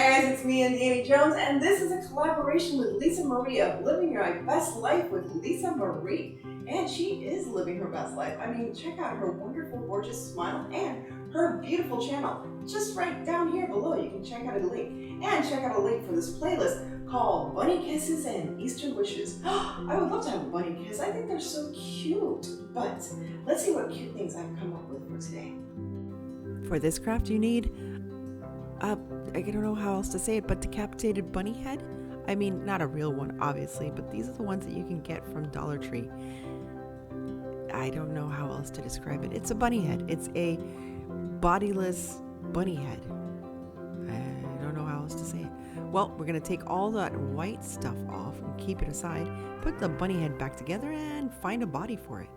Hi guys, it's me and Danny Jones, and this is a collaboration with Lisa Marie of Living Your Best Life with Lisa Marie. And she is living her best life. I mean, check out her wonderful, gorgeous smile and her beautiful channel. Just right down here below, you can check out a link. And check out a link for this playlist called Bunny Kisses and Easter Wishes. I would love to have a bunny kiss. I think they're so cute. But let's see what cute things I've come up with for today. For this craft, you need I don't know how else to say it, but decapitated bunny head. I mean, not a real one, obviously, but these are the ones that you can get from Dollar Tree. I don't know how else to describe it. It's a bunny head. It's a bodiless bunny head. I don't know how else to say it. Well, we're going to take all that white stuff off and keep it aside, put the bunny head back together, and find a body for it.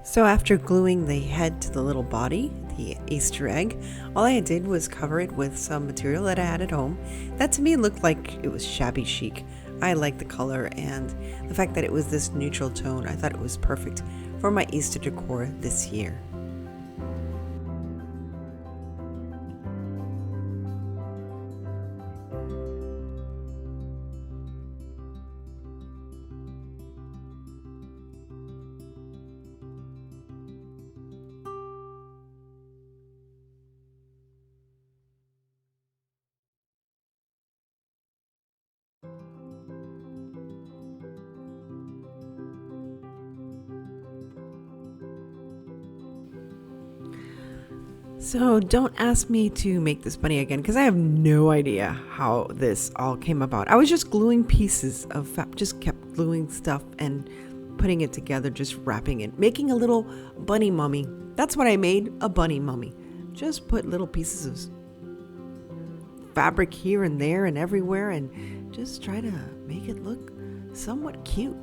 So after gluing the head to the little body, the Easter egg, all I did was cover it with some material that I had at home. That to me looked like it was shabby chic. I liked the color and the fact that it was this neutral tone. I thought it was perfect for my Easter decor this year. So don't ask me to make this bunny again because I have no idea how this all came about. I was just gluing pieces of just kept gluing stuff and putting it together, just wrapping it, making a little bunny mummy. That's what I made, a bunny mummy. Just put little pieces of fabric here and there and everywhere and just try to make it look somewhat cute.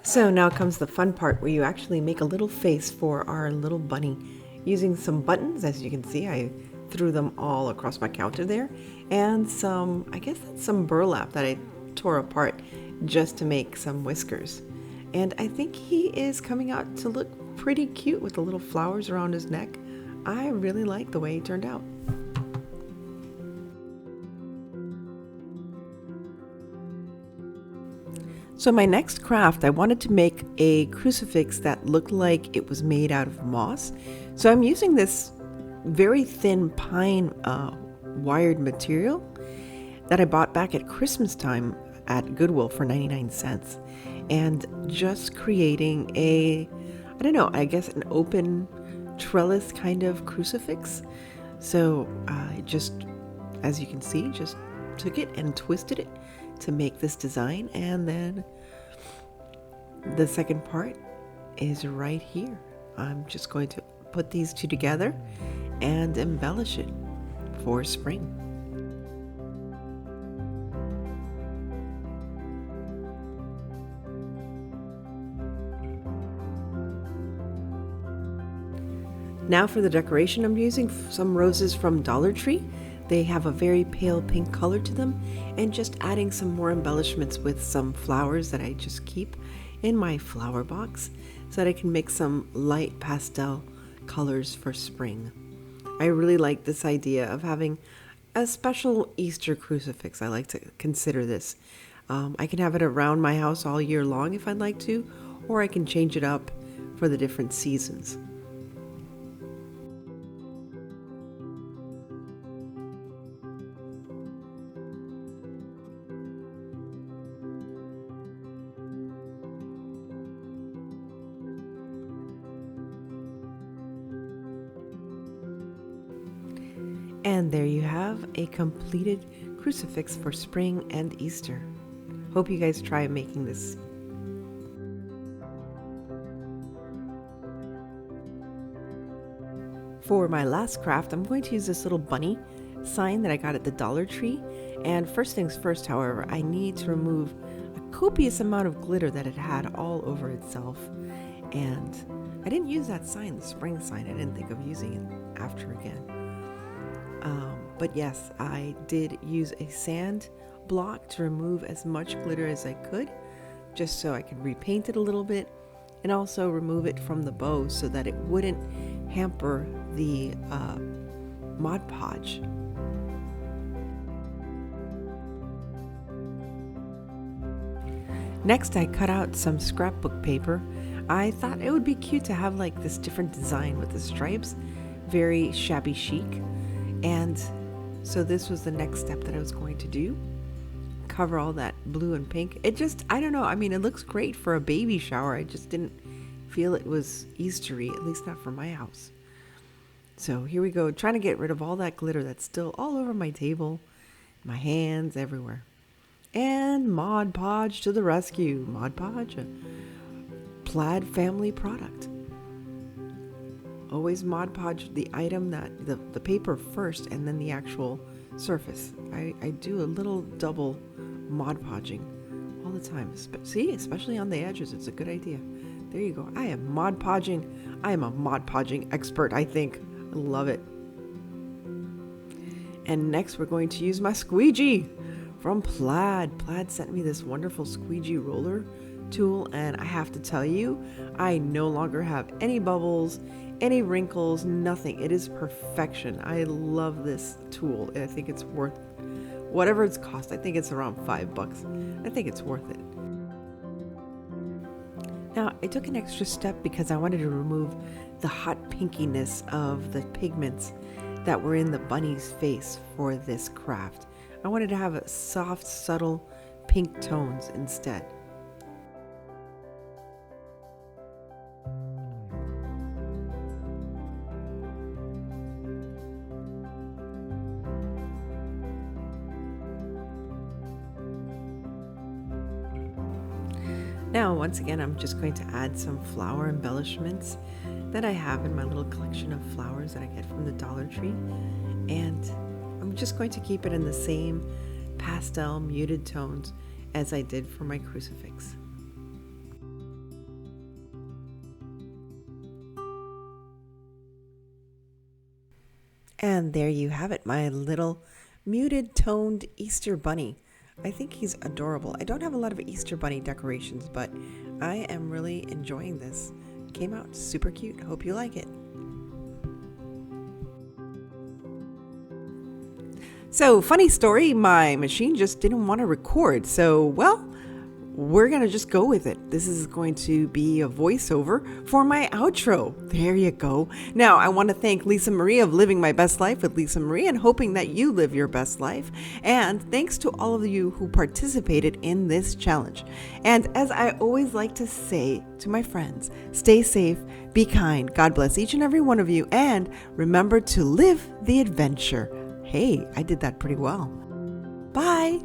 So now comes the fun part where you actually make a little face for our little bunny using some buttons. As you can see, I threw them all across my counter there, and some, I guess that's some burlap that I tore apart just to make some whiskers. And I think he is coming out to look pretty cute with the little flowers around his neck. I really like the way he turned out. So my next craft, I wanted to make a crucifix that looked like it was made out of moss. So I'm using this very thin pine wired material that I bought back at Christmas time at Goodwill for 99 cents. And just creating a, I don't know, I guess an open trellis kind of crucifix. So I just, as you can see, just took it and twisted it to make this design, and then the second part is right here. I'm just going to put these two together and embellish it for spring. Now for the decoration, I'm using some roses from Dollar Tree. They have a very pale pink color to them, and just adding some more embellishments with some flowers that I just keep in my flower box so that I can make some light pastel colors for spring. I really like this idea of having a special Easter crucifix. I like to consider this. I can have it around my house all year long if I'd like to, or I can change it up for the different seasons. And there you have a completed crucifix for spring and Easter. Hope you guys try making this. For my last craft, I'm going to use this little bunny sign that I got at the Dollar Tree. And first things first, however, I need to remove a copious amount of glitter that it had all over itself. And I didn't use that sign, the spring sign. I didn't think of using it after again. But yes, I did use a sand block to remove as much glitter as I could, just so I could repaint it a little bit and also remove it from the bow so that it wouldn't hamper the Mod Podge. Next, I cut out some scrapbook paper. I thought it would be cute to have like this different design with the stripes, very shabby chic. And so this was the next step that I was going to do. Cover all that blue and pink. It just, I don't know, I mean, it looks great for a baby shower. I just didn't feel it was Eastery, at least not for my house. So here we go, trying to get rid of all that glitter that's still all over my table, my hands, everywhere. And Mod Podge to the rescue. Mod Podge, a Plaid family product. Always Mod Podge the item, that the paper first and then the actual surface. I do a little double Mod Podging all the time. See, especially on the edges, it's a good idea. There you go. I am Mod Podging. I am a Mod Podging expert, I think. I love it. And next we're going to use my squeegee from Plaid. Plaid sent me this wonderful squeegee roller tool, and I have to tell you, I no longer have any bubbles, any wrinkles, nothing. It is perfection. I love this tool. I think it's worth whatever it's cost. I think it's around $5. I think it's worth it. Now, I took an extra step because I wanted to remove the hot pinkiness of the pigments that were in the bunny's face for this craft. I wanted to have a soft, subtle pink tones instead. Now, once again, I'm just going to add some flower embellishments that I have in my little collection of flowers that I get from the Dollar Tree. And I'm just going to keep it in the same pastel muted tones as I did for my crucifix. And there you have it, my little muted toned Easter bunny. I think he's adorable. I don't have a lot of Easter bunny decorations, but I am really enjoying this. It came out super cute. Hope you like it. So, funny story, my machine just didn't want to record. So, well, we're going to just go with it. This is going to be a voiceover for my outro. There you go. Now, I want to thank Lisa Marie of Living My Best Life with Lisa Marie and hoping that you live your best life. And thanks to all of you who participated in this challenge. And as I always like to say to my friends, stay safe, be kind. God bless each and every one of you. And remember to live the adventure. Hey, I did that pretty well. Bye.